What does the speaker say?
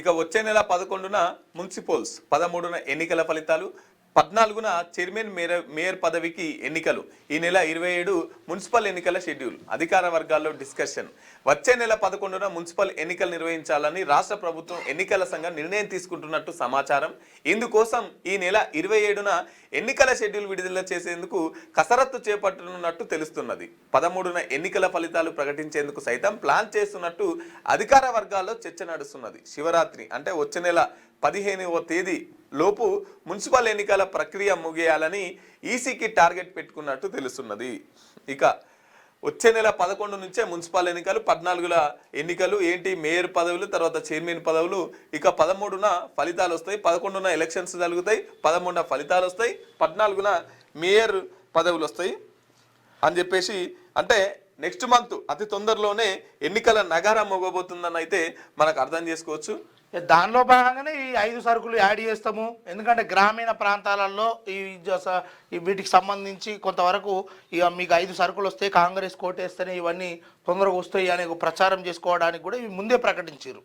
ఇక వచ్చే నెల 11న మున్సిపల్స్, 13న ఎన్నికల ఫలితాలు, 14న చైర్మన్ మేయర్ పదవికి ఎన్నికలు, ఈ నెల 27 మున్సిపల్ ఎన్నికల షెడ్యూల్, అధికార వర్గాల్లో డిస్కషన్. వచ్చే నెల 11న మున్సిపల్ ఎన్నికలు నిర్వహించాలని రాష్ట్ర ప్రభుత్వం ఎన్నికల సంఘం నిర్ణయం తీసుకుంటున్నట్టు సమాచారం. ఇందుకోసం ఈ నెల 27న ఎన్నికల షెడ్యూల్ విడుదల చేసేందుకు కసరత్తు చేపట్టనున్నట్టు తెలుస్తున్నది. 13న ఎన్నికల ఫలితాలు ప్రకటించేందుకు సైతం ప్లాన్ చేస్తున్నట్టు అధికార వర్గాల్లో చర్చ నడుస్తున్నది. శివరాత్రి అంటే వచ్చే నెల 15వ తేదీ లోపు మున్సిపల్ ఎన్నికల ప్రక్రియ ముగియాలని ఈసీకి టార్గెట్ పెట్టుకున్నట్టు తెలుస్తున్నది. ఇక వచ్చే నెల 11 నుంచే మున్సిపల్ ఎన్నికలు, 14ల ఎన్నికలు ఏంటి మేయర్ పదవులు, తర్వాత చైర్మన్ పదవులు. ఇక 13న ఫలితాలు వస్తాయి, 11న ఎలక్షన్స్ జరుగుతాయి, 13న ఫలితాలు వస్తాయి, 14న మేయర్ పదవులు వస్తాయి అని చెప్పేసి, అంటే నెక్స్ట్ మంత్ అతి తొందరలోనే ఎన్నికల నగారం మోగబోతుందని అయితే మనకు అర్థం చేసుకోవచ్చు. దానిలో భాగంగానే ఈ 5 సరుకులు యాడ్ చేస్తాము. ఎందుకంటే గ్రామీణ ప్రాంతాలలో వీటికి సంబంధించి కొంతవరకు ఇక మీకు 5 సరుకులు వస్తాయి, కాంగ్రెస్ కోటేస్తేనే ఇవన్నీ తొందరగా వస్తాయి అనే ప్రచారం చేసుకోవడానికి కూడా ఇవి ముందే ప్రకటించారు.